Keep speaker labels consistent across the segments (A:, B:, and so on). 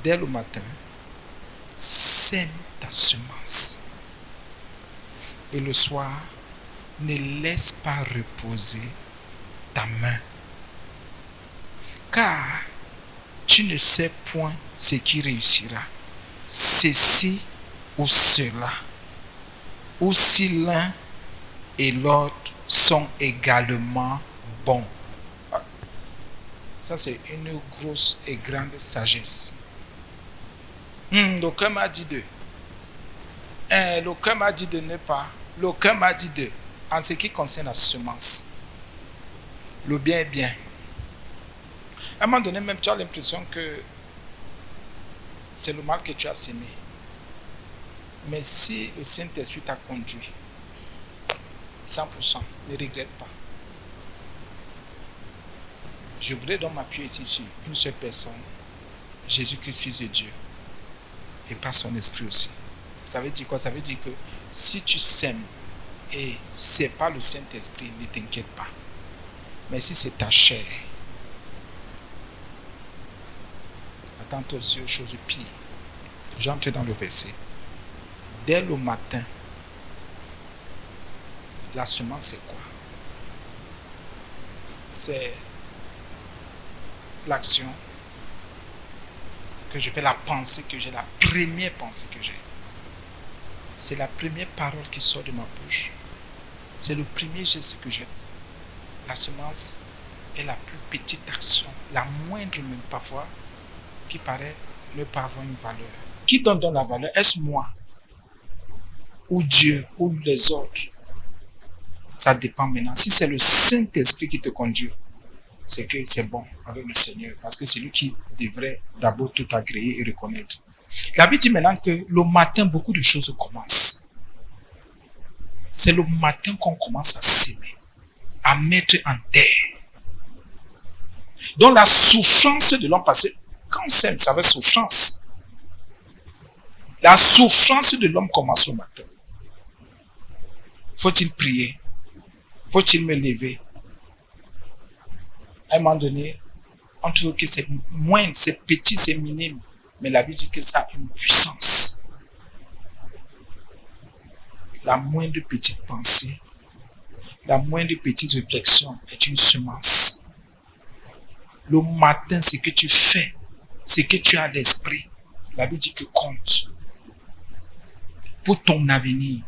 A: dès le matin, sème ta semence. Et le soir, ne laisse pas reposer ta main. Car tu ne sais point ce qui réussira. Ceci ou cela. Ou si l'un et l'autre sont également bons. Ça, c'est une grosse et grande sagesse. Le cœur m'a dit de. Le cœur m'a dit de ne pas. Le cœur m'a dit de. En ce qui concerne la semence. Le bien est bien. À un moment donné, même tu as l'impression que c'est le mal que tu as semé. Mais si le Saint-Esprit t'a conduit, 100%, ne regrette pas. Je voudrais donc m'appuyer ici sur une seule personne, Jésus-Christ, Fils de Dieu, et par son esprit aussi. Ça veut dire quoi? Ça veut dire que si tu sèmes et c'est pas le Saint-Esprit, ne t'inquiète pas. Mais si c'est ta chair, attends-toi aussi aux choses pires. J'entre dans le verset. Dès le matin, la semence c'est quoi? C'est l'action que je fais, la pensée que j'ai, la première pensée que j'ai. C'est la première parole qui sort de ma bouche. C'est le premier geste que je fais. La semence est la plus petite action, la moindre même parfois, qui paraît ne pas avoir une valeur. Qui donne la valeur? Est-ce moi? Ou Dieu? Ou les autres? Ça dépend maintenant. Si c'est le Saint-Esprit qui te conduit, c'est que c'est bon avec le Seigneur. Parce que c'est lui qui devrait d'abord tout agréer et reconnaître. La Bible dit maintenant que le matin, beaucoup de choses commencent. C'est le matin qu'on commence à s'aimer, à mettre en terre. Donc la souffrance de l'homme passé, quand on s'aime, ça va être souffrance. La souffrance de l'homme commence au matin. Faut-il prier? Faut-il me lever? À un moment donné, on trouve que c'est moindre, c'est petit, c'est minime. Mais la Bible dit que ça a une puissance. La moindre petite pensée, la moindre petite réflexion est une semence. Le matin, ce que tu fais, ce que tu as à l'esprit, la Bible dit que compte pour ton avenir.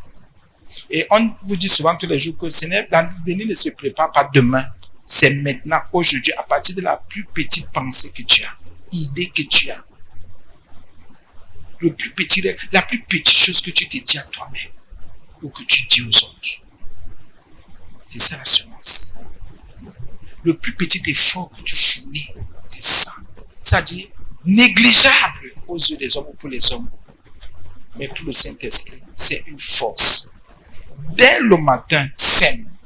A: Et on vous dit souvent tous les jours que l'avenir ne se prépare pas demain. C'est maintenant, aujourd'hui, à partir de la plus petite pensée que tu as, idée que tu as, la plus petite chose que tu te dis à toi-même ou que tu dis aux autres. C'est ça la semence. Le plus petit effort que tu fournis, c'est ça. C'est-à-dire négligeable aux yeux des hommes ou pour les hommes. Mais pour le Saint-Esprit, c'est une force. Dès le matin, sème.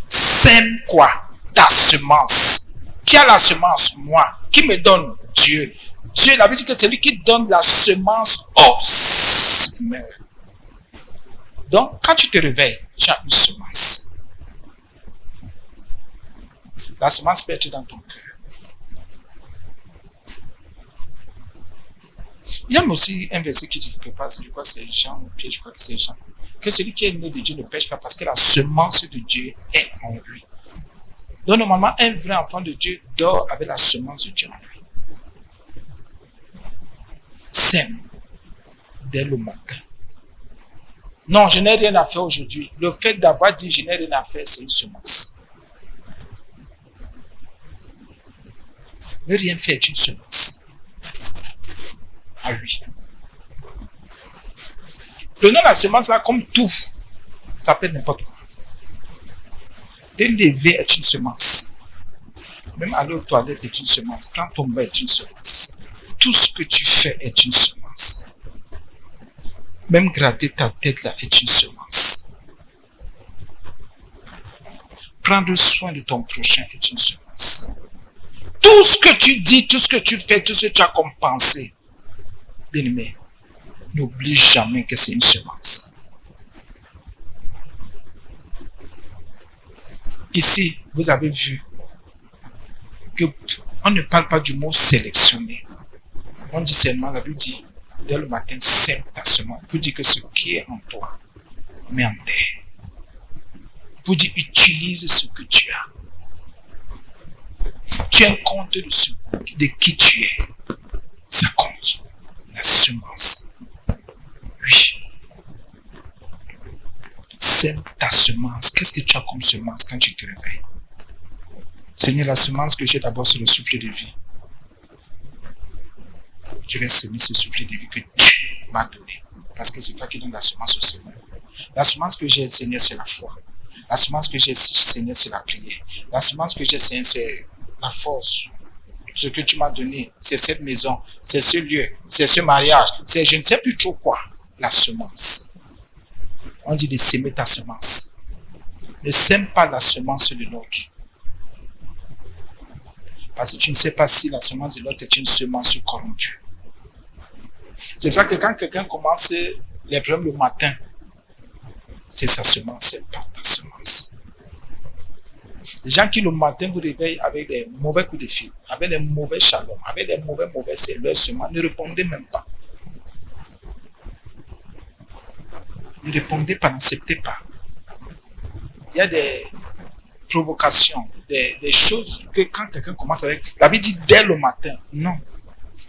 A: Sème quoi? Ta semence. Qui a la semence? Moi. Qui me donne? Dieu. Dieu, la Bible dit que c'est lui qui donne la semence au semeur. Donc, quand tu te réveilles, tu as une semence. La semence peut être dans ton cœur. Il y a aussi un verset qui dit quelque part, je crois que c'est Jean, je crois que c'est Jean, que celui qui est né de Dieu ne pêche pas parce que la semence de Dieu est en lui. Donc, normalement, un vrai enfant de Dieu dort avec la semence de Dieu en lui. Sème dès le matin. Non, je n'ai rien à faire aujourd'hui. Le fait d'avoir dit je n'ai rien à faire, c'est une semence. Ne rien faire est une semence. Ah oui. Prenons la semence là comme tout. Ça peut être n'importe quoi. Te lever est une semence. Même aller aux toilettes est une semence. Prendre ton bain est une semence. Tout ce que tu fais est une semence. Même gratter ta tête là est une semence. Prendre soin de ton prochain est une semence. Tout ce que tu dis, tout ce que tu fais, tout ce que tu as comme pensée, bien-aimé, n'oublie jamais que c'est une semence. Ici, vous avez vu qu'on ne parle pas du mot sélectionner. On dit seulement, la Bible dit, dès le matin, sème ta semence. Pour dire que ce qui est en toi, mets en terre. Pour dire, utilise ce que tu as. Tu as un compte de qui tu es. Ça compte. La semence. Oui. Sème ta semence. Qu'est-ce que tu as comme semence quand tu te réveilles? Seigneur, la semence que j'ai d'abord, c'est le souffle de vie. Je vais semer ce souffle de vie que tu m'as donné. Parce que c'est toi qui donnes la semence au Seigneur. La semence que j'ai, Seigneur, c'est la foi. La semence que j'ai, Seigneur, c'est la prière. La semence que j'ai, Seigneur, c'est la force. Ce que tu m'as donné, c'est cette maison, c'est ce lieu, c'est ce mariage, c'est je ne sais plus trop quoi. La semence. On dit de s'aimer ta semence. Ne sème pas la semence de l'autre. Parce que tu ne sais pas si la semence de l'autre est une semence corrompue. C'est pour ça que quand quelqu'un commence les problèmes le matin, c'est sa semence, c'est pas ta semence. Les gens qui le matin vous réveillent avec des mauvais coups de fil, avec des mauvais shalom, avec des mauvais c'est leur semence, ne répondez même pas. Ne répondez pas, n'acceptez pas. Il y a des provocations, des choses que quand quelqu'un commence avec, la Bible dit dès le matin, non.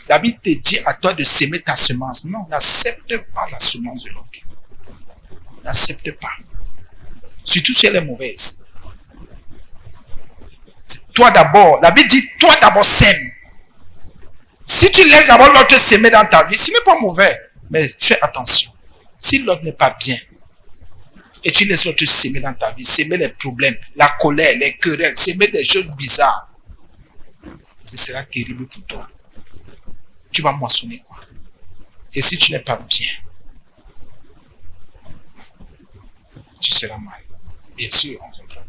A: La Bible te dit à toi de s'aimer ta semence. Non, n'accepte pas la semence de l'autre. N'accepte pas. Surtout si elle est mauvaise. C'est toi d'abord. La Bible dit, toi d'abord sème. Si tu laisses d'abord l'autre s'aimer dans ta vie, ce n'est pas mauvais. Mais fais attention. Si l'autre n'est pas bien, et tu laisses l'autre s'aimer dans ta vie, s'aimer les problèmes, la colère, les querelles, s'aimer des choses bizarres, ce sera terrible pour toi. Tu vas moissonner quoi. Et si tu n'es pas bien, tu seras mal. Bien sûr, on comprend.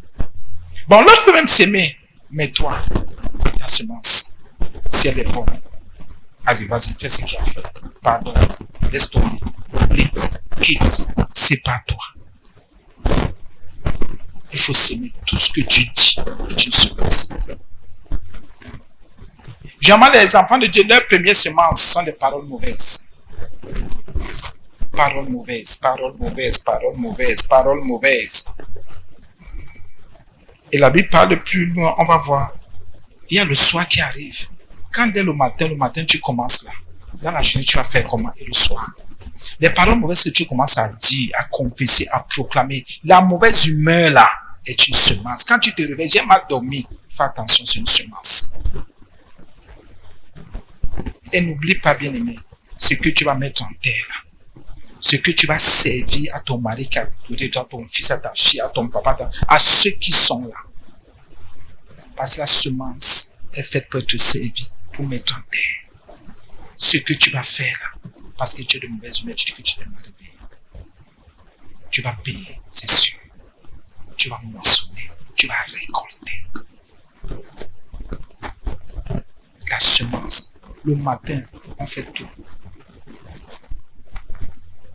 A: Bon, l'autre peut même s'aimer, mais toi, ta semence, si elle est bonne, allez, vas-y, fais ce qu'il y a à faire. Pardon, laisse tomber, oublie, quitte, c'est pas toi. Il faut s'aimer. Tout ce que tu dis est une semence. Généralement, les enfants de Dieu, leur première semence sont des paroles mauvaises. Paroles mauvaises, paroles mauvaises, paroles mauvaises, paroles mauvaises. Et la Bible parle plus loin, on va voir. Il y a le soir qui arrive. Quand dès le matin, tu commences là. Dans la journée, tu vas faire comment? Et le soir. Les paroles mauvaises que tu commences à dire, à confesser, à proclamer, la mauvaise humeur là est une semence. Quand tu te réveilles, j'ai mal dormi, fais attention, c'est une semence. Et n'oublie pas, bien aimé, ce que tu vas mettre en terre là. Ce que tu vas servir à ton mari qui est à côté de toi, à ton fils, à ta fille, à ton papa, à ceux qui sont là. Parce que la semence est faite pour être servie, pour mettre en terre. Ce que tu vas faire là, parce que tu es de mauvaise humeur, tu dis que tu t'es mal réveillé. Tu vas payer, c'est sûr. Tu vas moissonner, tu vas récolter. La semence, le matin, on fait tout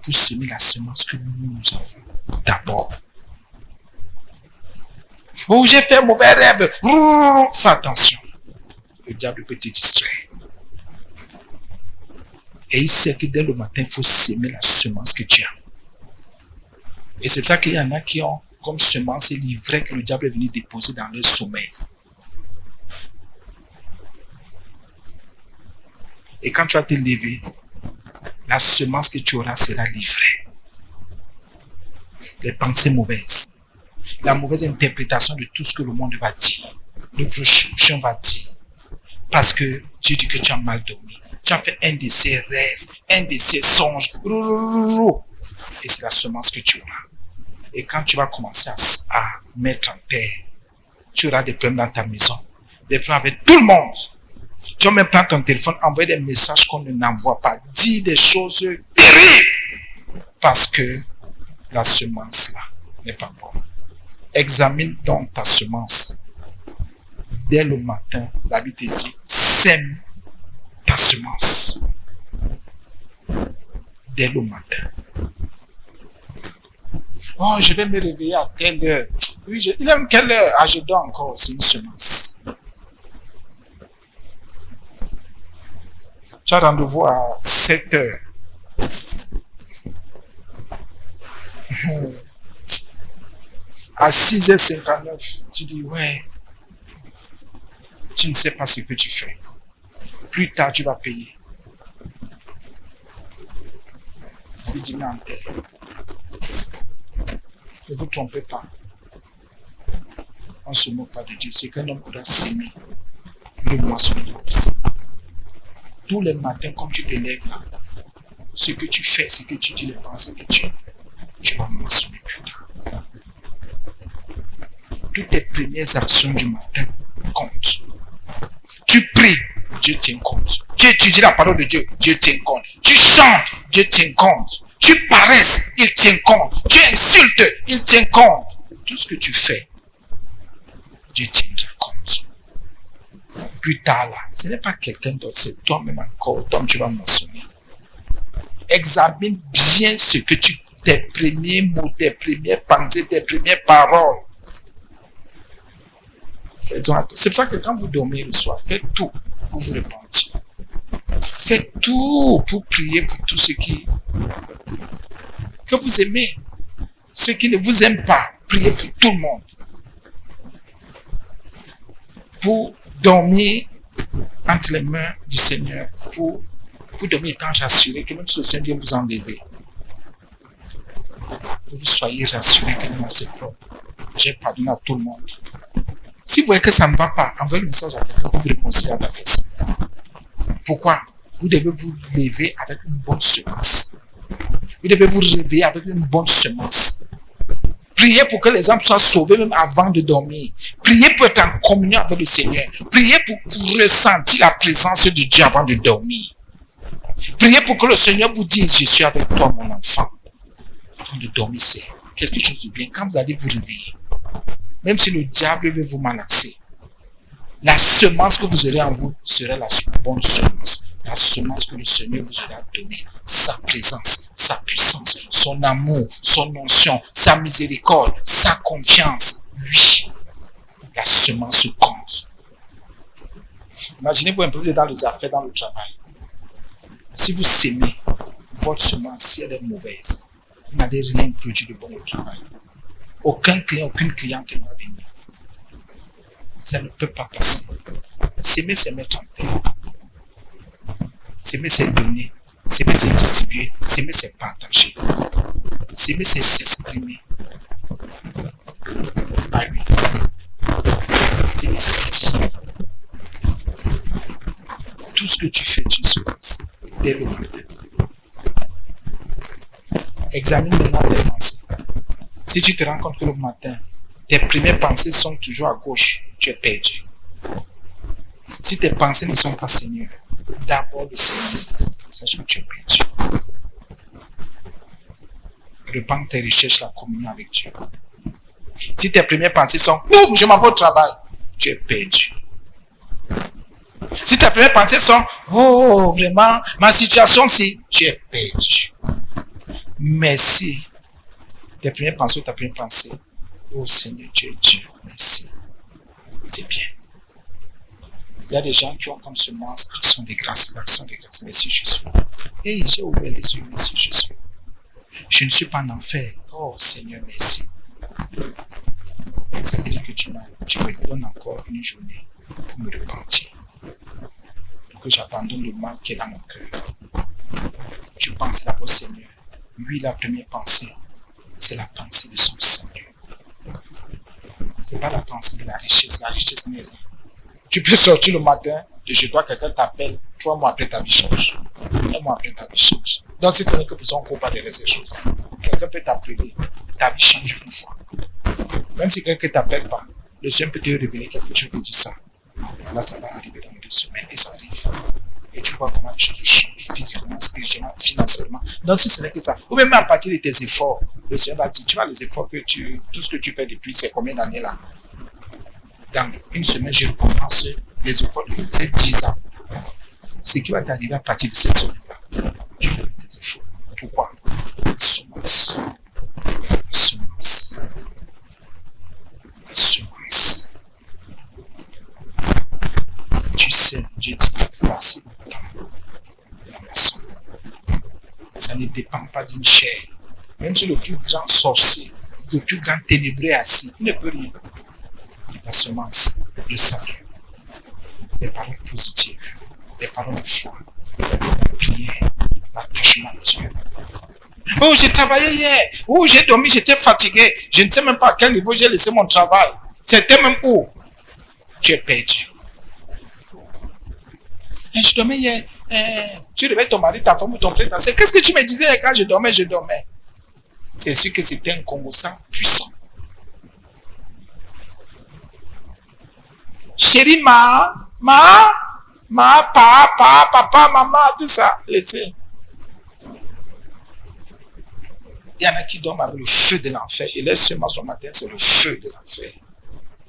A: pour semer la semence que nous avons d'abord. Oh, j'ai fait un mauvais rêve. Fais attention. Le diable peut te distraire. Et il sait que dès le matin, il faut semer la semence que tu as. Et c'est pour ça qu'il y en a qui ont comme semence l'ivraie que le diable est venu déposer dans leur sommeil. Et quand tu vas te lever, la semence que tu auras sera livrée. Les pensées mauvaises, la mauvaise interprétation de tout ce que le monde va dire, le prochain va dire. Parce que tu dis que tu as mal dormi. Tu as fait un de ces rêves, un de ces songes. Et c'est la semence que tu auras. Et quand tu vas commencer à mettre en terre, tu auras des problèmes dans ta maison, des problèmes avec tout le monde. Tu vas même prendre ton téléphone, envoyer des messages qu'on n'envoie pas, dire des choses terribles. Parce que la semence là n'est pas bonne. Examine donc ta semence. Dès le matin, la Bible te dit, sème ta semence. Dès le matin. Oh, je vais me réveiller à quelle heure? Oui, il aime quelle heure? Ah, je dors encore, c'est une semence. Tu as rendez-vous à 7 heures. À 6h59, tu dis, ouais, tu ne sais pas ce que tu fais. Plus tard, tu vas payer. Il dit, non, ne vous trompez pas. On ne se moque pas de Dieu. C'est qu'un homme aura sémé, le moissonnera aussi. Tous les matins, comme tu te lèves là, ce que tu fais, ce que tu dis, les pensées que tu vas moissonner plus tard. Toutes tes premières actions du matin comptent. Tu pries, Dieu tient compte. Tu étudies la parole de Dieu, Dieu tient compte. Tu chantes, Dieu tient compte. Tu paresses, il tient compte. Tu insultes, il tient compte. Tout ce que tu fais, Dieu tiendra compte. Plus tard là, ce n'est pas quelqu'un d'autre, c'est toi-même encore, toi tu vas mentionner. Examine bien ce que tes premiers mots, tes premières pensées, tes premières paroles. Faisons attention. C'est pour ça que quand vous dormez le soir, faites tout pour vous repentir. Faites tout pour prier pour tout ce que vous aimez. Ceux qui ne vous aiment pas, priez pour tout le monde. Pour dormir entre les mains du Seigneur, pour dormir étant rassuré que même si le Seigneur vient vous enlever, que vous soyez rassuré que non, c'est propre. J'ai pardonné à tout le monde. Si vous voyez que ça ne va pas, envoyez le message à quelqu'un pour vous réconcilier avec la personne. Pourquoi? Vous devez vous lever avec une bonne semence. Vous devez vous réveiller avec une bonne semence. Priez pour que les âmes soient sauvées même avant de dormir. Priez pour être en communion avec le Seigneur. Priez pour ressentir la présence de Dieu avant de dormir. Priez pour que le Seigneur vous dise, je suis avec toi mon enfant. Avant de dormir, c'est quelque chose de bien. Quand vous allez vous réveiller, même si le diable veut vous malaxer, la semence que vous aurez en vous sera la bonne semence. La semence que le Seigneur vous aura donnée, sa présence, sa puissance, son amour, son onction, sa miséricorde, sa confiance. Oui, la semence compte. Imaginez-vous un peu dans les affaires, dans le travail. Si vous sémez votre semence, si elle est mauvaise, vous n'allez rien produire de bon au travail. Aucun client, aucune cliente ne va venir. Ça ne peut pas passer. S'aimer, c'est mettre en terre. S'aimer, c'est donner. S'aimer, c'est distribuer. S'aimer, c'est partager. S'aimer, c'est s'exprimer. Ah oui. S'aimer, c'est dire. Tout ce que tu fais, tu se passes dès le matin. Examine maintenant tes pensées. Si tu te rends compte que le matin, tes premières pensées sont toujours à gauche, tu es perdu. Si tes pensées ne sont pas Seigneur, d'abord le Seigneur, sache que tu es perdu. Repends tes recherches, la communion avec Dieu. Si tes premières pensées sont « Boum, je m'en vais au travail », tu es perdu. Si tes premières pensées sont « Oh, vraiment, ma situation, c'est… » tu es perdu. Mais si tes premières pensées ou ta première pensée, oh Seigneur, tu es Dieu, merci. C'est bien. Il y a des gens qui ont comme semence l'action de grâce, l'action de grâce. Merci Jésus. Hey, j'ai ouvert les yeux, merci Jésus. Je ne suis pas en enfer. Oh Seigneur, merci. Ça veut dire que tu me donnes encore une journée pour me repentir. Pour que j'abandonne le mal qui est dans mon cœur. Je pense d'abord Seigneur. Lui, la première pensée, c'est la pensée de son Seigneur. Ce n'est pas la pensée de la richesse. La richesse n'est rien. Tu peux sortir le matin de chez toi, quelqu'un t'appelle, 3 mois après ta vie change. 1 mois après ta vie change. Donc si ce n'est que pour ça, on ne peut pas derrière ces choses. Quelqu'un peut t'appeler, ta vie change une fois. Même si quelqu'un ne t'appelle pas, le Seigneur peut te révéler quelque chose et te dire ça. Voilà, ça va arriver dans 2 semaines et ça arrive. Et tu vois comment les choses changent physiquement, spirituellement, financièrement. Donc si ce n'est que ça, ou même à partir de tes efforts, le Seigneur va dire, tu vois les efforts que tout ce que tu fais depuis ces combien d'années là. Dans 1 semaine, je récompense les efforts de ces 10 ans. Ce qui va t'arriver à partir de cette semaine-là, tu fais tes efforts. Pourquoi? La semence. La semence. La semence. Tu sais, Dieu dit, voici le temps. Ça ne dépend pas d'une chair. Même si le plus grand sorcier, le plus grand ténébreux est assis, il ne peut rien. La semence, le salut, les paroles positives, les paroles de foi, la prière, l'attachement à Dieu. Oh, j'ai travaillé hier. Oh, j'ai dormi, j'étais fatigué. Je ne sais même pas à quel niveau j'ai laissé mon travail. C'était même où? Tu es perdu. Je dormais hier. Tu réveilles ton mari, ta femme ou ton frère. Qu'est-ce que tu me disais quand je dormais? C'est sûr que c'était un Congossant puissant. Chérie, papa, maman, tout ça. Laissez. Il y en a qui dorment avec le feu de l'enfer. Et leur semence au matin, c'est le feu de l'enfer.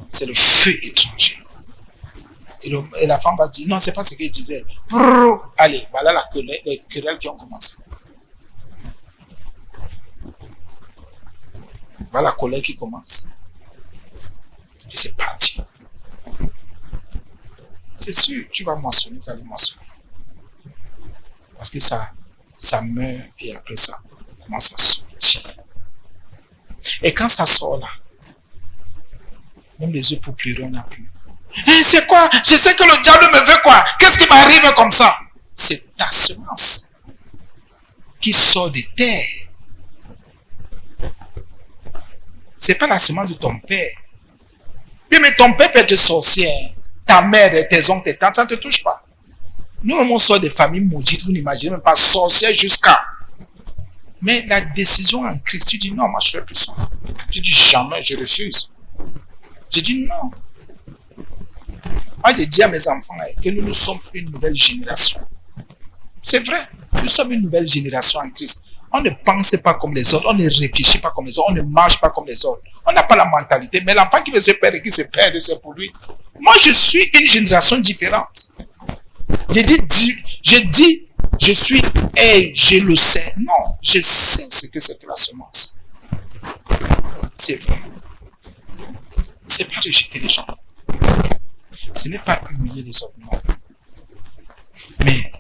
A: C'est le feu étranger. Et la femme va dire, non, c'est pas ce qu'il disait. Allez, voilà les querelles qui ont commencé. Voilà la colère qui commence. Et c'est parti. C'est sûr, tu vas moissonner, tu vas moissonner. Parce que ça meurt et après ça commence à sortir. Et quand ça sort là, même les yeux pour pleurer, on n'a plus. C'est quoi? Je sais que le diable me veut quoi? Qu'est-ce qui m'arrive comme ça? C'est ta semence qui sort de terre. C'est pas la semence de ton père. Oui, mais ton père peut être sorcier. Ta mère, tes oncles, tes tantes, ça ne te touche pas. Nous, on sort des familles maudites, vous n'imaginez même pas, sorcière jusqu'à. Mais la décision en Christ, tu dis non, moi je ne fais plus ça. Tu dis jamais, je refuse. Je dis non. Moi, j'ai dit à mes enfants que nous sommes une nouvelle génération. C'est vrai, nous sommes une nouvelle génération en Christ. On ne pense pas comme les autres, on ne réfléchit pas comme les autres, on ne marche pas comme les autres. On n'a pas la mentalité, mais l'enfant qui veut se perdre et qui se perd, c'est pour lui. Moi, je suis une génération différente. Je suis, je le sais. Non, je sais ce que c'est que la semence. C'est vrai. C'est pas rejeter les gens. Ce n'est pas humilier les autres, non. Mais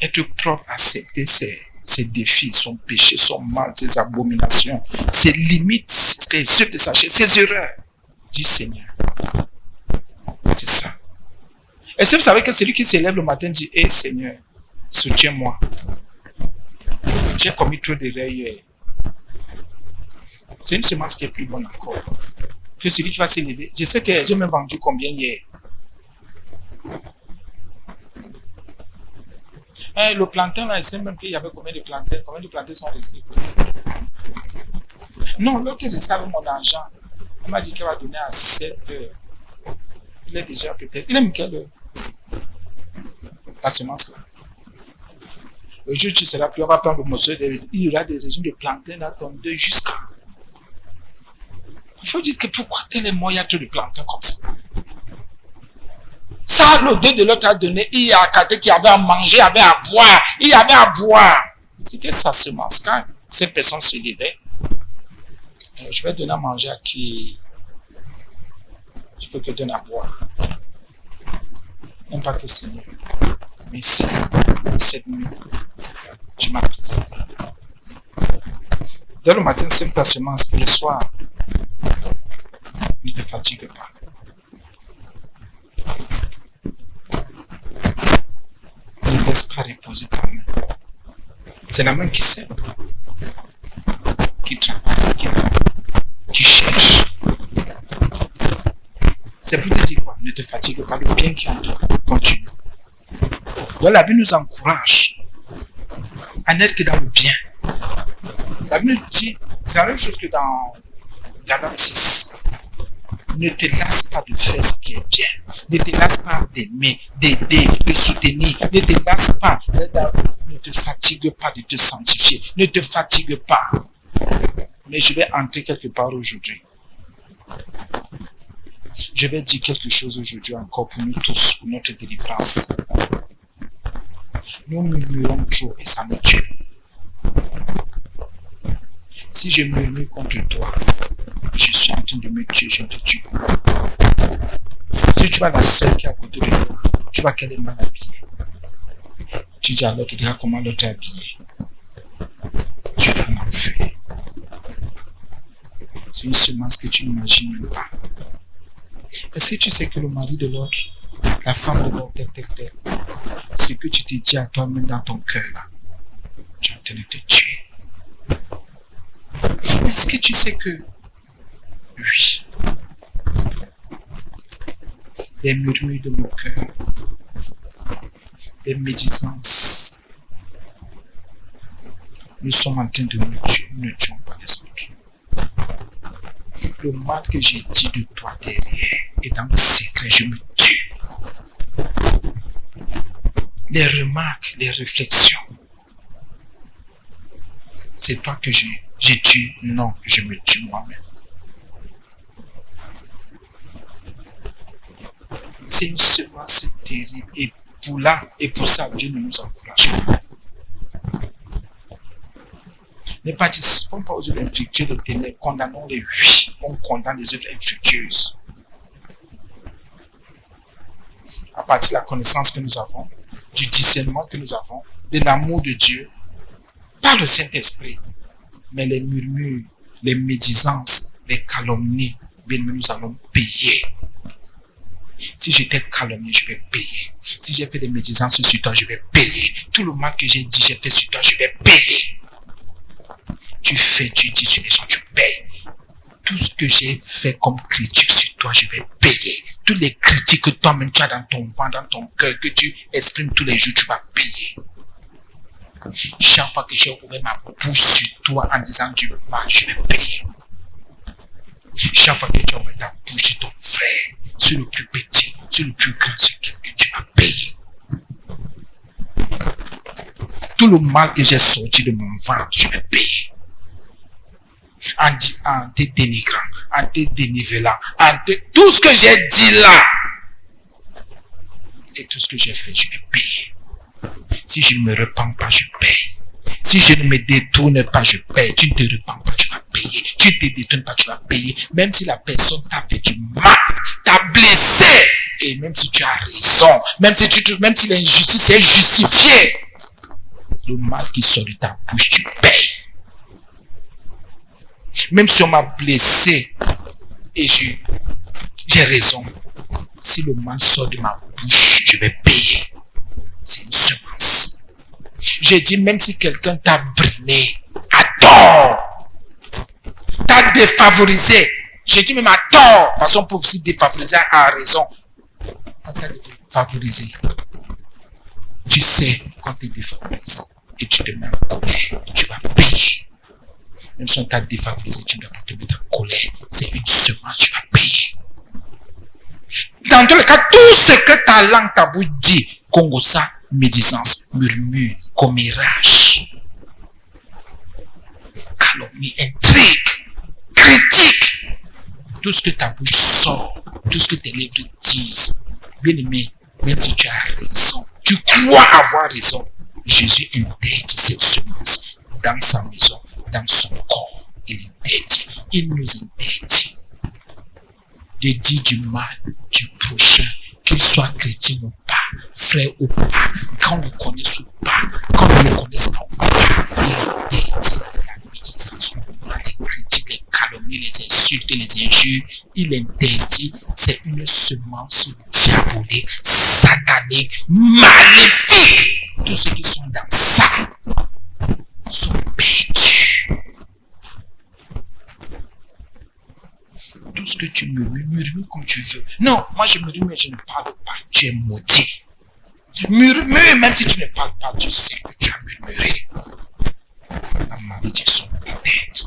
A: être propre, accepter ses défis, son péché, son mal, ses abominations, ses limites, ses œuvres de sa chair, ses erreurs. Dis Seigneur. C'est ça. Est-ce que vous savez que celui qui s'élève le matin dit, hé Seigneur, soutiens-moi. J'ai commis trop d'erreurs hier. C'est une semence qui est plus bonne encore que celui qui va s'élever. Je sais que j'ai même vendu combien hier. Le plantain là, il sait même qu'il y avait combien de plantains sont restés. Non, l'autre est resté avec mon argent. Il m'a dit qu'il va donner à 7 heures. Il est déjà peut-être. Il aime quelle heure? La semence là. Le jour où tu seras plus, on va prendre le morceau. Il y aura des régions de plantains là, tombés jusqu'à. Il faut dire que pourquoi tel est mort, il y a trop de plantains comme ça. Ça, l'odeur de l'autre a donné, il y a quelqu'un qui avait à manger, avait à boire, il y avait à boire. C'était sa semence. Quand cette personne se levait, je vais donner à manger à qui je veux que donne à boire. Non pas que Seigneur, mais si pour cette nuit, tu m'as préservé. Dès le matin, sème ta semence, que le soir, ne te fatigue pas. Ne laisse pas reposer ta main. C'est la main qui sème, qui travaille, qui cherche. C'est pour te dire quoi? Ne te fatigue pas, le bien qui en toi. Continue. Donc la Bible nous encourage à n'être que dans le bien. La Bible nous dit, c'est la même chose que dans Galates 6. Ne te lasse pas de faire ce qui est bien. Ne te lasse pas d'aimer, d'aider, de soutenir. Ne te lasse pas, ne te fatigue pas de te sanctifier. Ne te fatigue pas. Mais je vais entrer quelque part aujourd'hui. Je vais dire quelque chose aujourd'hui encore pour nous tous, pour notre délivrance. Nous murmurons trop et ça me tue. Si je murmure contre toi, je suis en train de me tuer, je te tue. Si tu vois la sœur qui est à côté de toi, tu vois qu'elle est mal habillée. Tu dis à l'autre, regarde comment l'autre est habillée. C'est une semence que tu n'imagines même pas. Est-ce que tu sais que le mari de l'autre, la femme de l'autre, tel, ce que tu te dis à toi-même dans ton cœur là, tu es en train de te tuer. Est-ce que tu sais que, oui, les murmures de mon cœur, les médisances, nous sommes en train de nous tuer, nous ne tuons pas les autres. Le mal que j'ai dit de toi derrière et dans le secret, je me tue. Les remarques, les réflexions, c'est toi que j'ai tué. Non, je me tue moi-même. C'est une semence terrible et pour ça, Dieu ne nous encourage pas. Ne participons pas aux œuvres infructueuses des ténèbres, condamnons les oui, on condamne les œuvres infructueuses. À partir de la connaissance que nous avons, du discernement que nous avons, de l'amour de Dieu, pas le Saint-Esprit, mais les murmures, les médisances, les calomnies, bien nous allons payer. Si j'étais calomnié, je vais payer. Si j'ai fait des médisances sur toi, je vais payer. Tout le mal que j'ai dit, j'ai fait sur toi, je vais payer. Tu dis sur les gens, tu payes. Tout ce que j'ai fait comme critique sur toi, je vais payer. Toutes les critiques que toi-même tu as dans ton ventre, dans ton cœur, que tu exprimes tous les jours, tu vas payer. Chaque fois que j'ai ouvert ma bouche sur toi en disant du mal, je vais payer. Chaque fois que tu as ouvert ta bouche sur ton frère, sur le plus petit, sur le plus grand, sur quelqu'un, tu vas payer. Tout le mal que j'ai sorti de mon ventre, je vais payer. En te dénigrant, en te dénivelant, tout ce que j'ai dit là, et tout ce que j'ai fait, je vais payer. Si je ne me repens pas, je paye. Si je ne me détourne pas, je paye. Tu ne te repens pas, tu vas payer. Tu ne te détournes pas, tu vas payer. Même si la personne t'a fait du mal, t'a blessé, et même si tu as raison, même si l'injustice est justifiée, le mal qui sort de ta bouche, tu payes. Même si on m'a blessé et j'ai raison, si le mal sort de ma bouche, je vais payer. C'est une semence. J'ai dit, même si quelqu'un t'a brimé à tort, t'a défavorisé, j'ai dit même à tort, parce qu'on peut aussi défavoriser à raison. Quand t'as défavorisé, tu sais quand tu défavorises et tu te mets en colère, tu vas payer. Même si on t'a défavorisé, tu ne dois pas te mettre en colère. C'est une semence, tu vas payer. Dans tous les cas, tout ce que ta langue, ta bouche dit, Congosa, médisance, murmure, commérage, calomnie, intrigue, critique, tout ce que ta bouche sort, tout ce que tes lèvres disent, bien aimé, même si tu as raison, tu crois avoir raison, Jésus interdit cette semence dans sa maison, dans son corps. Il interdit, il nous interdit de dire du mal du prochain, qu'il soit chrétien ou pas, frère ou pas, qu'on le connaisse ou pas, qu'on ne le connaisse pas ou pas. Il interdit la médisance, le mal, les critiques, les calomnies, les insultes, les injures. Il interdit, c'est une semence diabolique, satanique, maléfique. Tous ceux qui sont dans ça sont perdus. Tout ce que tu murmures comme tu veux. Non, moi je murmure, mais je ne parle pas. Tu es maudit. Murmure, même si tu ne parles pas, tu sais que tu as murmuré. La malédiction de ta tête.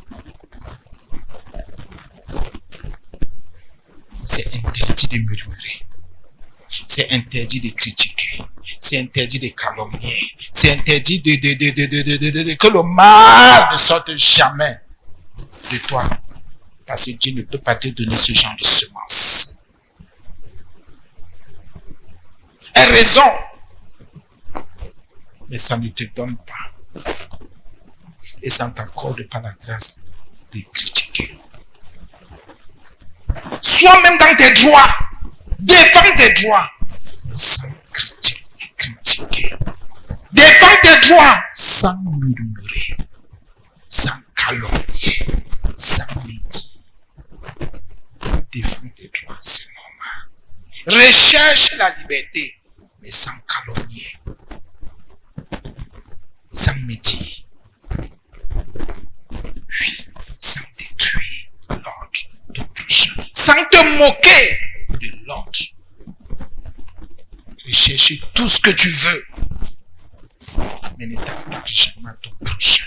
A: C'est interdit de murmurer. C'est interdit de critiquer. C'est interdit de calomnier. C'est interdit que le mal ne sorte jamais de toi. Parce que Dieu ne peut pas te donner ce genre de semence. Elle a raison. Mais ça ne te donne pas. Et ça ne t'accorde pas la grâce de critiquer. Sois même dans tes droits. Défends tes droits. Mais sans critiquer. Défends tes droits sans murmurer. Sans calomnier. Sans médire. Recherche la liberté, mais sans calomnier, sans médire, oui, sans détruire l'ordre de prochain, sans te moquer de l'ordre. Recherche tout ce que tu veux, mais ne t'attaque jamais à ton prochain.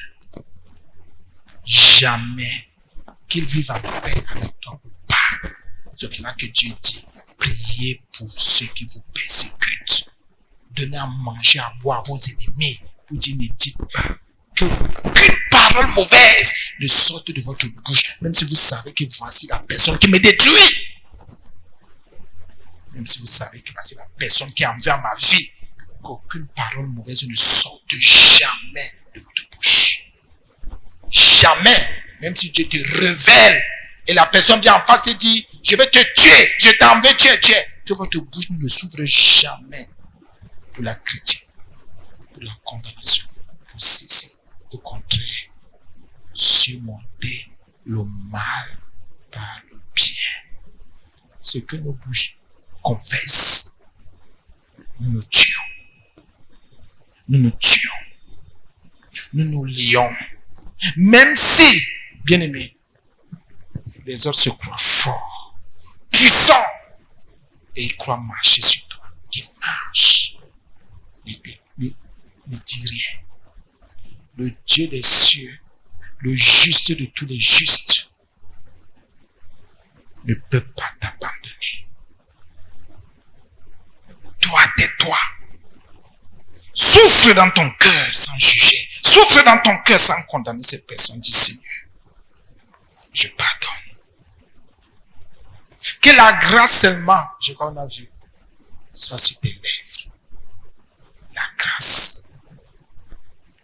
A: Jamais qu'il vive en paix avec toi ou pas. C'est pour cela que Dieu dit, priez pour ceux qui vous persécutent. Donnez à manger, à boire à vos ennemis. Pour dire, ne dites pas qu'une parole mauvaise ne sorte de votre bouche, même si vous savez que voici la personne qui me détruit. Même si vous savez que voici la personne qui envers ma vie, qu'aucune parole mauvaise ne sorte jamais de votre bouche. Jamais. Même si Dieu te révèle et la personne vient en face et dit, je vais te tuer, je t'en veux tuer, que votre bouche ne s'ouvre jamais pour la critique, pour la condamnation, pour cesser. Au contraire, surmonter le mal par le bien. Ce que nos bouches confessent, nous nous tuons. Nous nous tuons. Nous nous lions. Même si, bien aimé, les autres se croient forts, puissants, et ils croient marcher sur toi. Ils marchent. Ne dis rien. Le Dieu des cieux, le juste de tous les justes, ne peut pas t'abandonner. Toi, tais-toi. Souffre dans ton cœur sans juger. Souffre dans ton cœur sans condamner cette personne. Dis Seigneur, je pardonne. Que la grâce seulement, je crois qu'on a vu, soit sur tes lèvres. La grâce.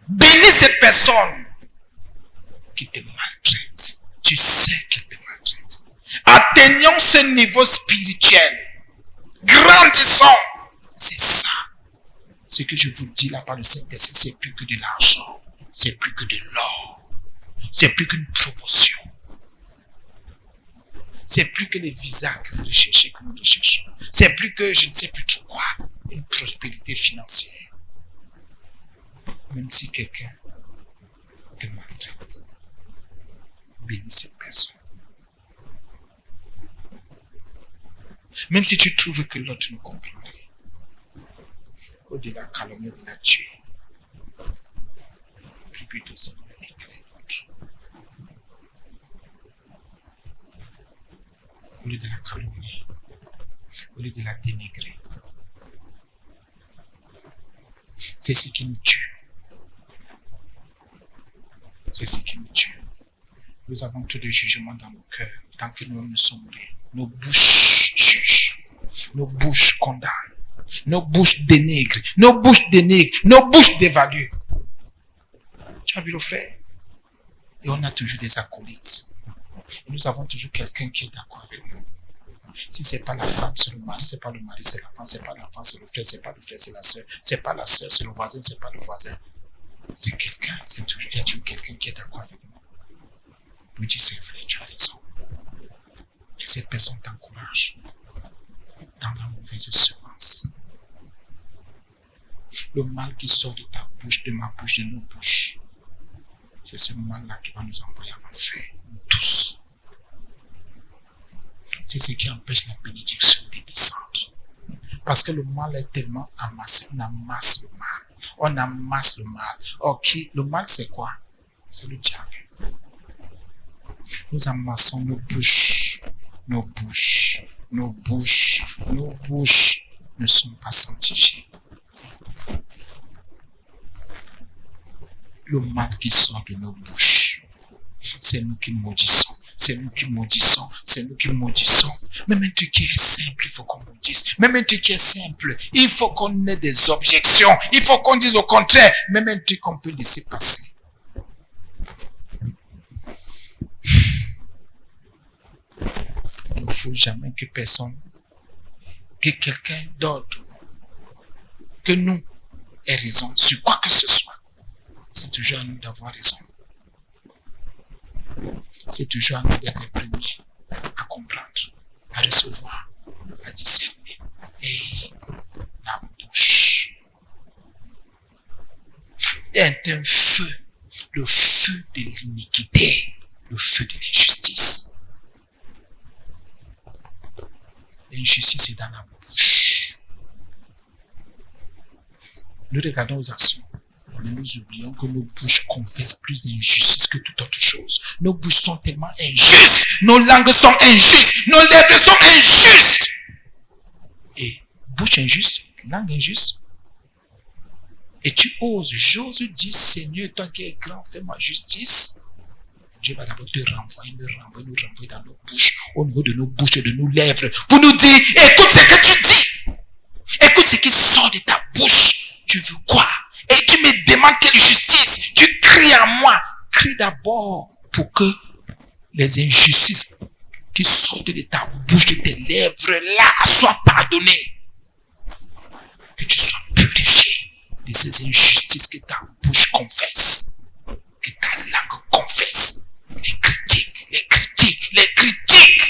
A: Bénis cette personne qui te maltraite. Tu sais qu'elle te maltraite. Atteignons ce niveau spirituel. Grandissons. C'est ça. Ce que je vous dis là par le Saint-Esprit, c'est plus que de l'argent. C'est plus que de l'or. C'est plus qu'une promotion. C'est plus que les visas que vous recherchez, que nous recherchons. C'est plus que je ne sais plus trop quoi. Une prospérité financière. Même si quelqu'un te maltraite, bénis cette personne. Même si tu trouves que l'autre ne comprend rien, au-delà de la calomnie de la tuer, prie plutôt Seigneur éclaire l'autre. Au lieu de la calomnie, au lieu de la dénigrer. C'est ce qui nous tue. C'est ce qui nous tue. Nous avons tout de jugement dans nos cœurs, tant que nous ne sommes rien. Nos bouches jugent, nos bouches condamnent, nos bouches dénigrent, nos bouches dévaluent. Tu as vu le frère? Et on a toujours des acolytes. Et nous avons toujours quelqu'un qui est d'accord avec nous. Si ce n'est pas la femme, c'est le mari, c'est pas le mari, c'est l'enfant, c'est pas l'enfant, c'est le frère, c'est pas le frère, c'est la soeur, c'est pas la soeur, c'est le voisin, c'est pas le voisin. C'est quelqu'un, il y a toujours quelqu'un qui est d'accord avec nous. Lui dit, c'est vrai, tu as raison. Et cette personne t'encourage dans la mauvaise semence. Le mal qui sort de ta bouche, de ma bouche, de nos bouches, c'est ce mal-là qui va nous envoyer en enfer, nous tous. C'est ce qui empêche la bénédiction de descendre. Parce que le mal est tellement amassé, on amasse le mal. On amasse le mal. Ok, le mal c'est quoi? C'est le diable. Nous amassons nos bouches. Nos bouches ne sont pas sanctifiées. Le mal qui sort de nos bouches, c'est nous qui maudissons. C'est nous qui maudissons. C'est nous qui maudissons. Même un truc qui est simple, il faut qu'on maudisse. Même un truc qui est simple, il faut qu'on ait des objections. Il faut qu'on dise au contraire. Même un truc qu'on peut laisser passer. Il ne faut jamais que quelqu'un d'autre, que nous, ait raison sur quoi que ce soit. C'est toujours à nous d'avoir raison. C'est toujours à nous d'être les premiers à comprendre, à recevoir, à discerner. Et la bouche est un feu, le feu de l'iniquité, le feu de l'injustice. L'injustice est dans la bouche. Nous regardons aux actions, mais nous oublions que nos bouches confessent plus d'injustice que toute autre chose. Nos bouches sont tellement injustes, nos langues sont injustes, nos lèvres sont injustes. Et bouche injuste, langue injuste. Et tu oses, j'ose dire, Seigneur, toi qui es grand, fais-moi justice. Dieu va d'abord te renvoyer, nous renvoyer dans nos bouches, au niveau de nos bouches et de nos lèvres, pour nous dire, écoute ce que tu dis. Écoute ce qui sort de ta bouche. Tu veux quoi? Et tu me demandes quelle justice. Tu cries à moi. Crie d'abord pour que les injustices qui sortent de ta bouche, de tes lèvres là, soient pardonnées. Que tu sois purifié de ces injustices que ta bouche confesse, que ta langue confesse. Les critiques, les critiques, les critiques.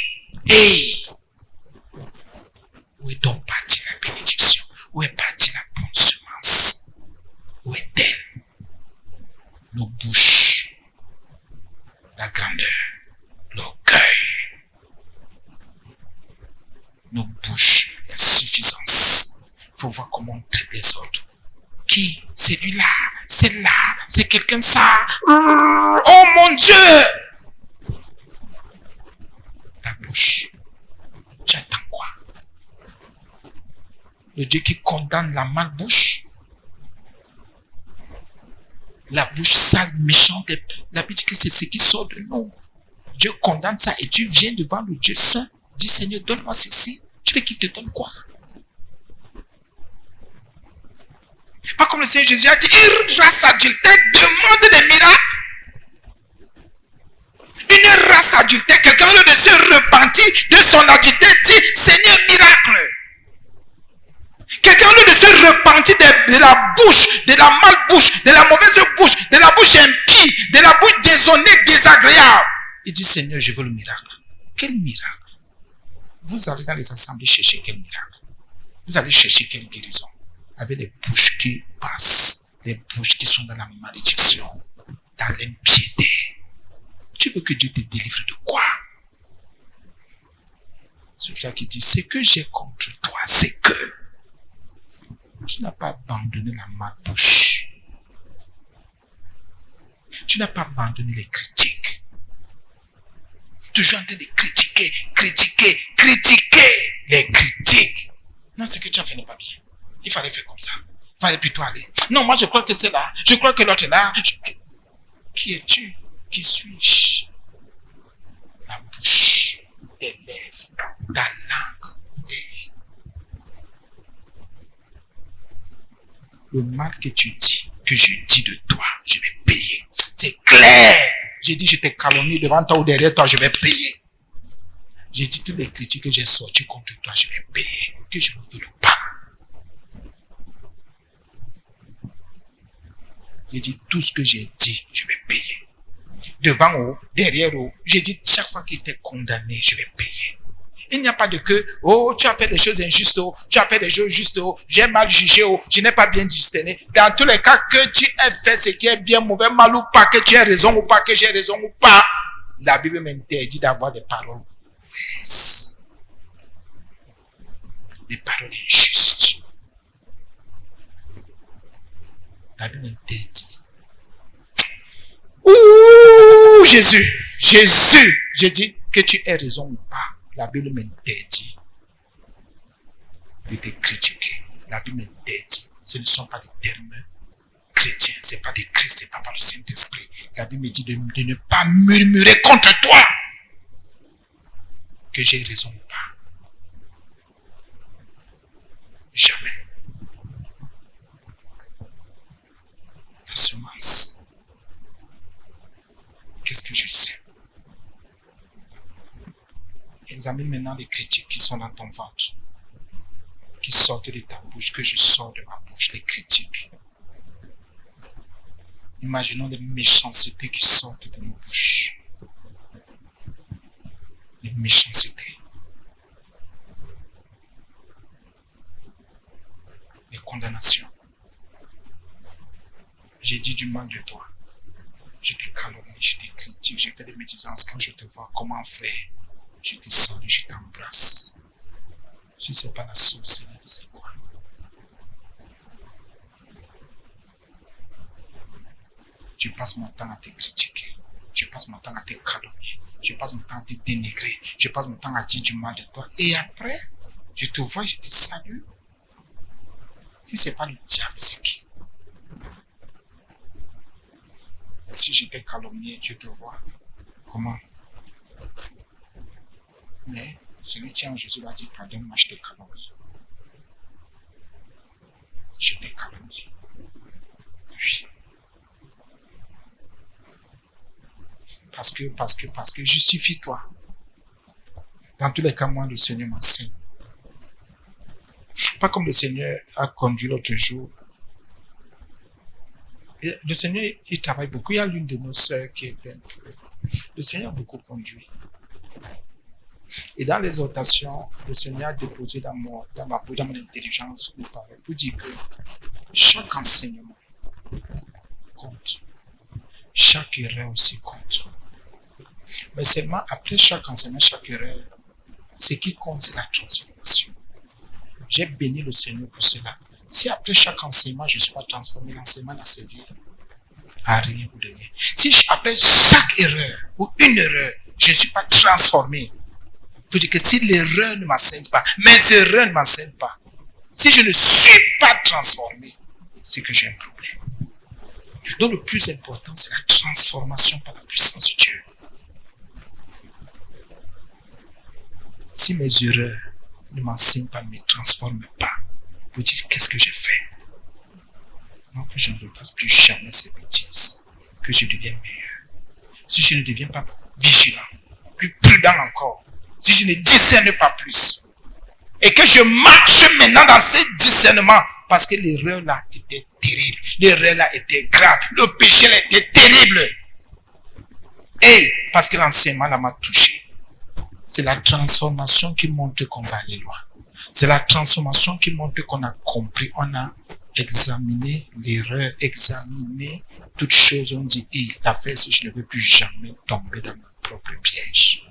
A: Hey! Où est donc partie la bénédiction? Où est partie la bonne semence? Où est-elle? Nos bouches, la grandeur, l'orgueil. Nos bouches, la suffisance. Il faut voir comment on traite les autres. Qui? Celui-là, celle-là, c'est quelqu'un ça. Oh mon Dieu! Ta bouche, tu attends quoi? Le Dieu qui condamne la malbouche, la bouche sale, méchante, la Bible dit que c'est ce qui sort de nous. Dieu condamne ça et tu viens devant le Dieu saint, dis Seigneur, donne-moi ceci. Tu veux qu'il te donne quoi? Pas comme le Seigneur Jésus a dit, une race adultère demande des miracles. Une race adultère, quelqu'un au lieu de se repentir de son adultère dit, Seigneur, miracle. Quelqu'un au lieu de se repentir de la bouche, de la malbouche, de la mauvaise bouche, de la bouche impie, de la bouche déshonnête, désagréable. Il dit, Seigneur, je veux le miracle. Quel miracle? Vous allez dans les assemblées chercher quel miracle? Vous allez chercher quelle guérison? Avec les bouches qui passent, les bouches qui sont dans la malédiction, dans l'impiété. Tu veux que Dieu te délivre de quoi? C'est ça qui dit, ce que j'ai contre toi, c'est que tu n'as pas abandonné la malbouche. Tu n'as pas abandonné les critiques. Toujours en train de critiquer les critiques. Non, ce que tu as fait n'est pas bien. Il fallait faire comme ça. Il fallait plutôt aller. Non, moi je crois que c'est là. Je crois que l'autre est là. Qui es-tu? Qui suis-je? La bouche, tes lèvres, ta langue. Et le mal que tu dis, que je dis de toi, je vais payer. C'est clair. J'ai dit, je t'ai calomnié devant toi ou derrière toi, je vais payer. J'ai dit, toutes les critiques que j'ai sorties contre toi, je vais payer. Que je ne veux pas. J'ai dit, tout ce que j'ai dit, je vais payer. Devant ou, derrière ou, j'ai dit, chaque fois qu'il était condamné, je vais payer. Il n'y a pas de que, oh, tu as fait des choses injustes, oh, tu as fait des choses justes, oh, j'ai mal jugé, oh, je n'ai pas bien discerné. Dans tous les cas, que tu aies fait ce qui est bien, mauvais, mal ou pas, que tu aies raison ou pas, que j'ai raison ou pas, la Bible m'interdit d'avoir des paroles mauvaises. Des paroles injustes. La Bible m'interdit. Ouh, Jésus, j'ai dit que tu aies raison ou pas. La Bible m'interdit de te critiquer. La Bible m'interdit. Ce ne sont pas des termes chrétiens. Ce n'est pas des Christ, ce n'est pas par le Saint-Esprit. La Bible me dit de ne pas murmurer contre toi. Que j'ai raison ou pas. Jamais. La semence. Qu'est-ce que je sais? Examine maintenant les critiques qui sont dans ton ventre, qui sortent de ta bouche, que je sors de ma bouche, les critiques. Imaginons les méchancetés qui sortent de nos bouches. Les méchancetés. condamnation. J'ai dit du mal de toi. Je te calomnie, je te critique, je fais des médisances. Quand je te vois comme un frère, je te salue, je t'embrasse. Si ce n'est pas la sorcellerie, c'est quoi? Je passe mon temps à te critiquer. Je passe mon temps à te calomnier. Je passe mon temps à te dénigrer. Je passe mon temps à dire du mal de toi. Et après, je te vois, je te salue. Si ce n'est pas le diable, c'est qui? Si je t'ai calomnié, je te vois. Comment? Mais celui qui est en Jésus va dire, pardonne-moi, je t'ai calomnié. Je t'ai calomnié. Oui. Parce que justifie-toi. Dans tous les cas, moi, le Seigneur m'enseigne. Pas comme le Seigneur a conduit l'autre jour. Et le Seigneur, il travaille beaucoup. Il y a l'une de nos sœurs qui était un peu... Le Seigneur a beaucoup conduit. Et dans l'exhortation, le Seigneur a déposé dans mon intelligence pour dire que chaque enseignement compte. Chaque erreur aussi compte. Mais seulement après chaque enseignement, chaque erreur, ce qui compte, c'est la transformation. J'ai béni le Seigneur pour cela. Si après chaque enseignement, je ne suis pas transformé, l'enseignement n'a servi à rien ou de rien. Si après chaque erreur ou une erreur, je ne suis pas transformé, pour dire que si l'erreur ne m'enseigne pas, mes erreurs ne m'enseignent pas, si je ne suis pas transformé, c'est que j'ai un problème. Donc le plus important, c'est la transformation par la puissance de Dieu. Si mes erreurs ne m'enseignent pas, ne me transforment pas, pour dire qu'est-ce que j'ai fait. Non, que je ne refasse plus jamais ces bêtises, que je devienne meilleur. Si je ne deviens pas vigilant, plus prudent encore, si je ne discerne pas plus, et que je marche maintenant dans ce discernement, parce que l'erreur là était terrible, l'erreur là était grave, le péché là était terrible, et parce que l'enseignement là m'a touché. C'est la transformation qui montre qu'on va aller loin. C'est la transformation qui montre qu'on a compris, on a examiné l'erreur, examiné toutes choses. On dit, l'affaire, si je ne veux plus jamais tomber dans mon propre piège.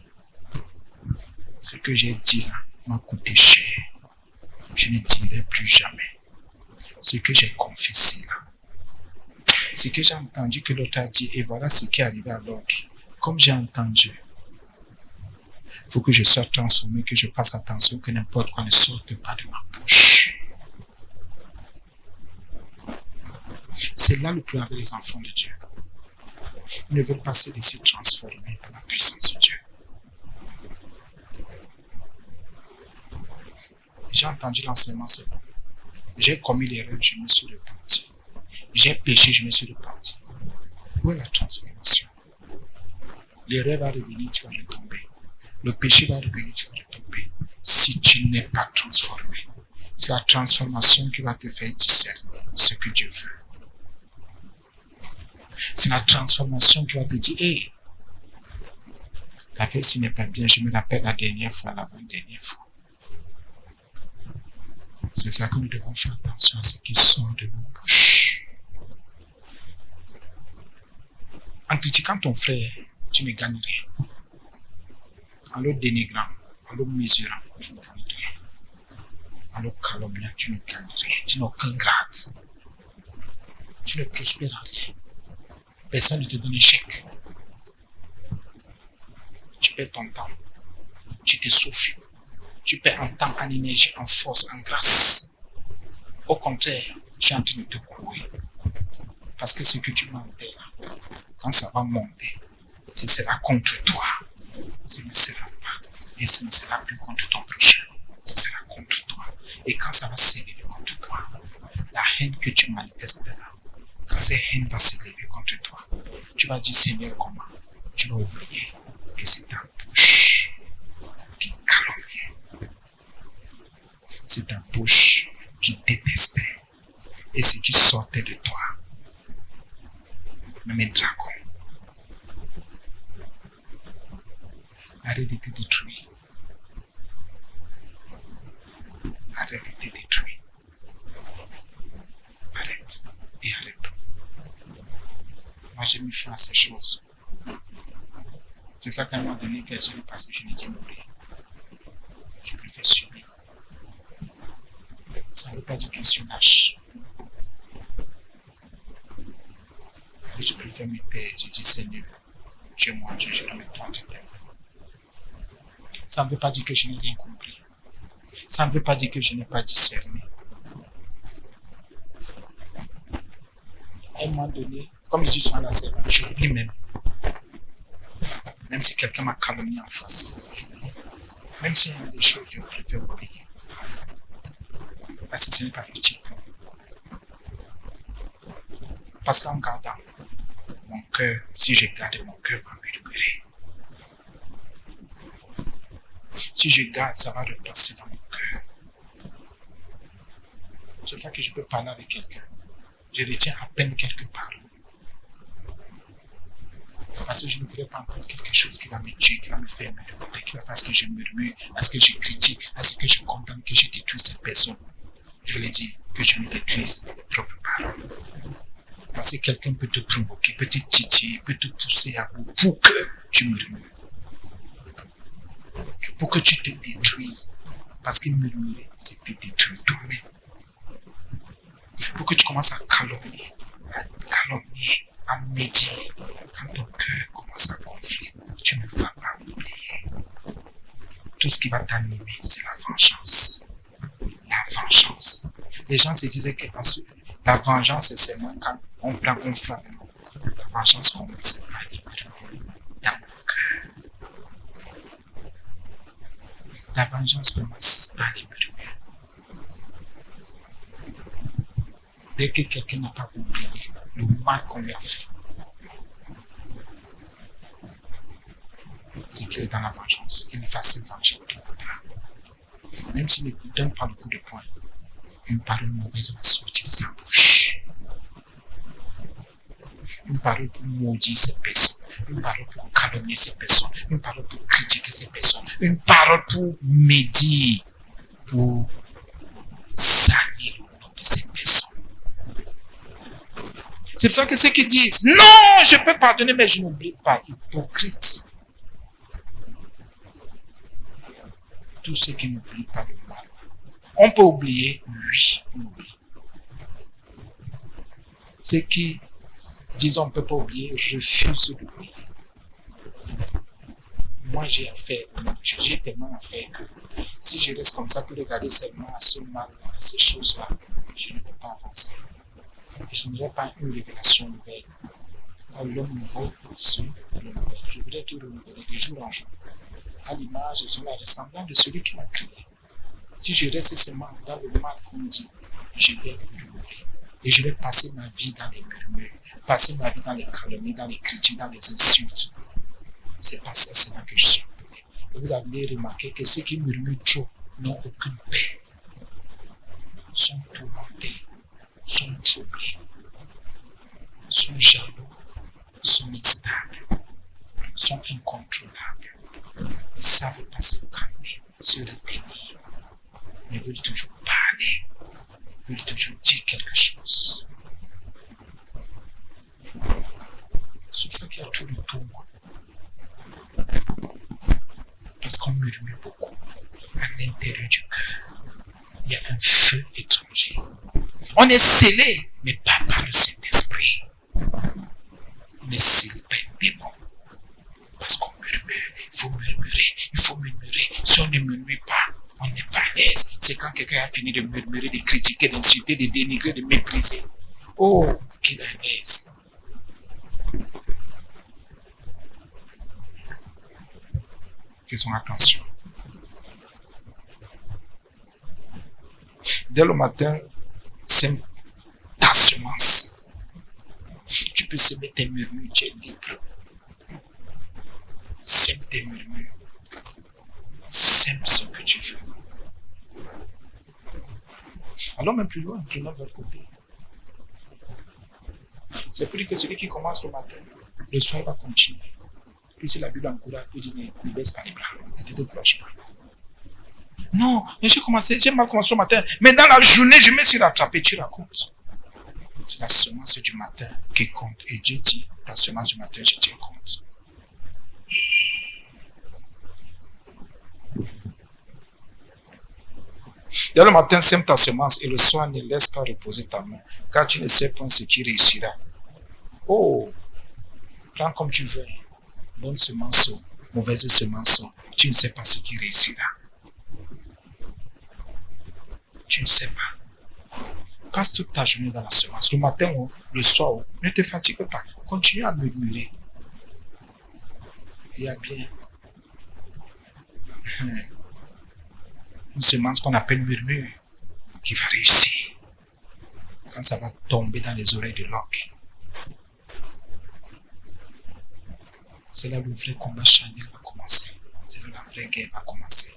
A: Ce que j'ai dit là m'a coûté cher. Je ne dirai plus jamais. Ce que j'ai confessé là. Ce que j'ai entendu que l'autre a dit, et voilà ce qui est arrivé à l'autre. Comme j'ai entendu, il faut que je sois transformé, que je fasse attention, que n'importe quoi ne sorte pas de ma bouche. C'est là le problème avec les enfants de Dieu. Ils ne veulent pas se laisser transformer par la puissance de Dieu. J'ai entendu l'enseignement, c'est bon. J'ai commis l'erreur, je me suis repenti. J'ai péché, je me suis repenti. Où est la transformation? L'erreur va revenir, tu vas retomber. Le péché va revenir, tu vas retomber. Si tu n'es pas transformé, c'est la transformation qui va te faire discerner ce que Dieu veut. C'est la transformation qui va te dire, hey, la vie n'est pas bien, je me rappelle la dernière fois, l'avant-dernière fois. C'est pour ça que nous devons faire attention à ce qui sort de nos bouches. En critiquant ton frère, tu ne gagnes rien. En le dénigrant, en le mesurant, tu ne gagnes rien. En le calomniant, tu ne gagnes rien. Tu n'as aucun grade. Tu ne prospères en rien. Personne ne te donne un chèque. Tu perds ton temps. Tu te souffles. Tu perds en temps, en énergie, en force, en grâce. Au contraire, tu es en train de te courir. Parce que ce que tu montais là, quand ça va monter, ce sera contre toi. Ce ne sera pas. Et ce ne sera plus contre ton prochain. Ce sera contre toi. Et quand ça va s'élever contre toi, la haine que tu manifestes là, quand cette haine va s'élever contre toi, tu vas dire, Seigneur, comment? Tu vas oublier que c'est ta bouche qui calomniait. C'est ta bouche qui détestait. Et ce qui sortait de toi, même un dragon. Arrête de te détruire. Arrête de te détruire. j'ai mis fin à ces choses. C'est pour ça qu'à un moment donné, qu'elles sont passées, je l'ai dit mourir. Je préfère subir. Ça ne veut pas dire que je suis lâche. Et je préfère me taire. Je dis Seigneur, tu es mon Dieu, je dois me toi en terre. Ça ne veut pas dire que je n'ai rien compris. Ça ne veut pas dire que je n'ai pas discerné. À un moment donné, comme je dis souvent à la servante, j'oublie même. Même si quelqu'un m'a calomnié en face, j'oublie. Même s'il y a des choses, je préfère oublier. Parce que ce n'est pas utile. Parce qu'en gardant mon cœur, si je garde, mon cœur va murmurer. Si je garde, ça va repasser dans mon cœur. C'est pour ça que je peux parler avec quelqu'un. Je retiens à peine quelques paroles. Parce que je ne voudrais pas entendre quelque chose qui va me tuer, qui va me faire murmurer, qui va parce que je murmure, parce que je critique, parce que je condamne, que je détruis cette personne. Je lui dis que je me détruise par mes propres paroles. Parce que quelqu'un peut te provoquer, peut te titiller, peut te pousser à bout pour que tu murmures. Pour que tu te détruises. Parce que murmurer, c'est te détruire toi-même. Pour que tu commences à calomnier, à médire. Quand ton cœur commence à gonfler, tu ne vas pas oublier. Tout ce qui va t'animer, c'est la vengeance. La vengeance. Les gens se disaient que la vengeance, c'est seulement quand on prend, on frappe. La vengeance commence par les murmures dans mon cœur. La vengeance commence par les murmures. Dès que quelqu'un n'a pas oublié le mal qu'on lui a fait, c'est qu'il est dans la vengeance. Il va se venger tout le temps. Même s'il ne donne pas le coup de poing, une parole mauvaise va sortir de sa bouche. Une parole pour maudire ces personnes. Une parole pour calomnier ces personnes. Une parole pour critiquer ces personnes. Une parole pour médire, pour salir le nom de ces personnes. C'est pour ça que ceux qui disent « Non, je peux pardonner, mais je n'oublie pas. » Hypocrite. Tous ceux qui n'oublient pas le mal. On peut oublier, oui, on oublie. Ceux qui disent on ne peut pas oublier, refusent d'oublier. Moi, j'ai affaire, j'ai tellement affaire que si je reste comme ça pour regarder seulement à ce mal, à ces choses-là, je ne vais pas avancer. Et je n'aurai pas une révélation nouvelle. L'homme nouveau, c'est le nouvel. Je voudrais tout renouveler de jour en jour. À l'image et sur la ressemblance de celui qui m'a créé. Si je reste seulement dans le mal qu'on dit, je vais murmurer. Et je vais passer ma vie dans les murmures, passer ma vie dans les calomnies, dans les critiques, dans les insultes. C'est pas ça, c'est là que je suis appelé. Et vous avez remarqué que ceux qui murmurent trop n'ont aucune paix, sont tourmentés, sont troublés, sont jaloux, sont instables, sont incontrôlables. Ils ne savent pas se calmer, se retenir, mais veulent toujours parler, veulent toujours dire quelque chose. C'est pour ça qu'il y a tout le tour. Parce qu'on murmure beaucoup. À l'intérieur du cœur, il y a un feu étranger. On est scellé, mais pas par le Saint-Esprit. On est scellé par un démon. Parce qu'on murmure, il faut murmurer, il faut murmurer. Si on ne murmure pas, on n'est pas à l'aise. C'est quand quelqu'un a fini de murmurer, de critiquer, d'insulter, de dénigrer, de mépriser. Oh, qu'il est à l'aise. Faisons attention. Dès le matin, sème ta semence. Tu peux semer tes murmures, tu es libre. Sème tes murmures. Sème ce que tu veux. Allons même plus loin, prenons de l'autre côté. C'est pour dire que celui qui commence le matin, le soir va continuer. Puis si la Bible encourage, te dit ne baisse pas les bras, ne te décourage pas. Non, mais j'ai mal commencé le matin, mais dans la journée, je me suis rattrapé, tu racontes. C'est la semence du matin qui compte. Et Dieu dit, la semence du matin, je tiens compte. Dès le matin, sème ta semence et le soir, ne laisse pas reposer ta main, car tu ne sais pas ce qui réussira. Oh, prends comme tu veux. Bonne semence, mauvaise semence, tu ne sais pas ce qui réussira. Tu ne sais pas. Passe toute ta journée dans la semence. Le matin ou le soir, ne te fatigue pas. Continue à murmurer. Il y a bien une semence qu'on appelle murmure qui va réussir quand ça va tomber dans les oreilles de l'autre. C'est là où le vrai combat charnel va commencer. C'est là où la vraie guerre va commencer.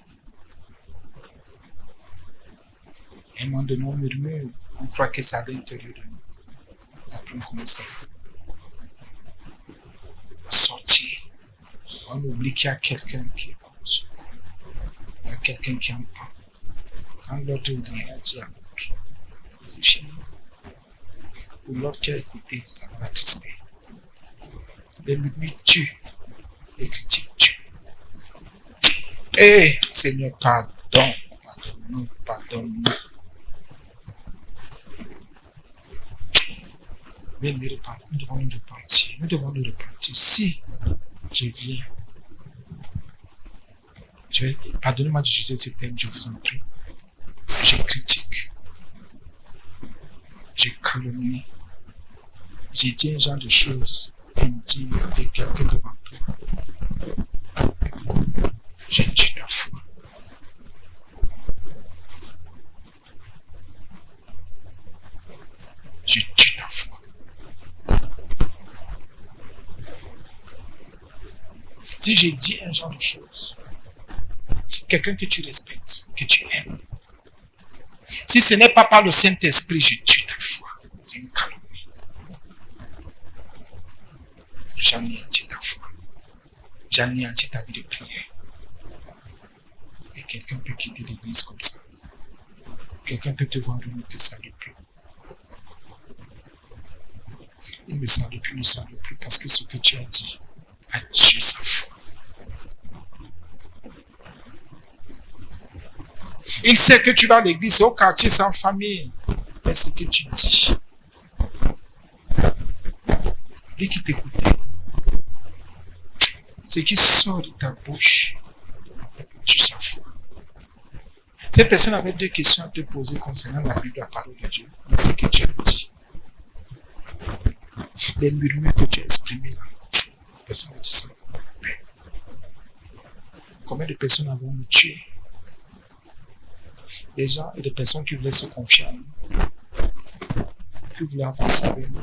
A: Et à un moment donné, on murmure, on croit que c'est à l'intérieur de nous. Après, on commence à sortir. On oublie qu'il y a quelqu'un qui écoute. Il y a quelqu'un qui entend. Quand l'autre oubliera, dit à l'autre, c'est fini. Pour l'autre qui a écouté, ça va l'attrister. Les murmures tuent. Les critiques tuent. Eh, Seigneur, pardon. Pardonne-nous, pardonne-nous. Mais nous devons nous repentir. Nous devons nous repentir. Si je viens, pardonnez-moi d'utiliser ce terme, je vous en prie. Je critique. Je calomnie. J'ai dit un genre de choses indignes de quelqu'un devant toi. Je tue ta foi. Je tue ta foi. Si j'ai dit un genre de choses, quelqu'un que tu respectes, que tu aimes, si ce n'est pas par le Saint-Esprit, je tue ta foi. C'est une calomnie. J'anéantis ta foi. J'anéantis ta vie de prière. Et quelqu'un peut quitter l'église comme ça. Quelqu'un peut te voir et ne te salue plus. Il ne salue plus, ne salue plus, parce que ce que tu as dit a tué sa foi. Il sait que tu vas à l'église, au quartier, c'est en famille. Mais ce que tu dis, lui qui t'écoutait, ce qui sort de ta bouche, tu sa foi. Cette personne avait deux questions à te poser concernant la Bible, la parole de Dieu. Mais ce que tu as dit, les murmures que tu as exprimés là, la personne a dit ça ne vaut pas la peine. Combien de personnes avons nous tué? Des gens et des personnes qui voulaient se confier en nous, qui voulaient avancer avec nous.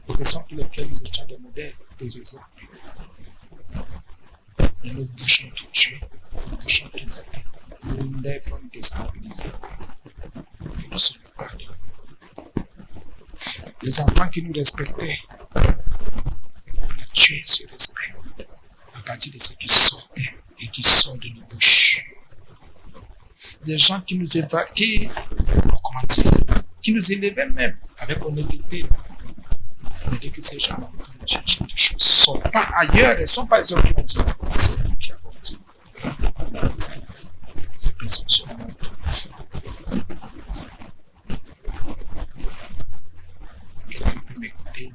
A: Des personnes pour lesquelles nous étions des modèles, des exemples. Et nos bouches ont tout tué, nos bouches ont tout gâté, nos lèvres ont déstabilisé. Que nous sommes pardonnés. Les enfants qui nous respectaient, on a tué ce respect à partir de ce qui sortait et qui sort de nos bouches. Des gens qui nous nous élevaient même avec honnêteté. On dit que ces gens-là ont dit quelque chose. Ne sont pas ailleurs, ils ne sont pas les hommes qui ont dit. C'est nous qui avons dit. Ces personnes sont mortes. Quelqu'un peut m'écouter,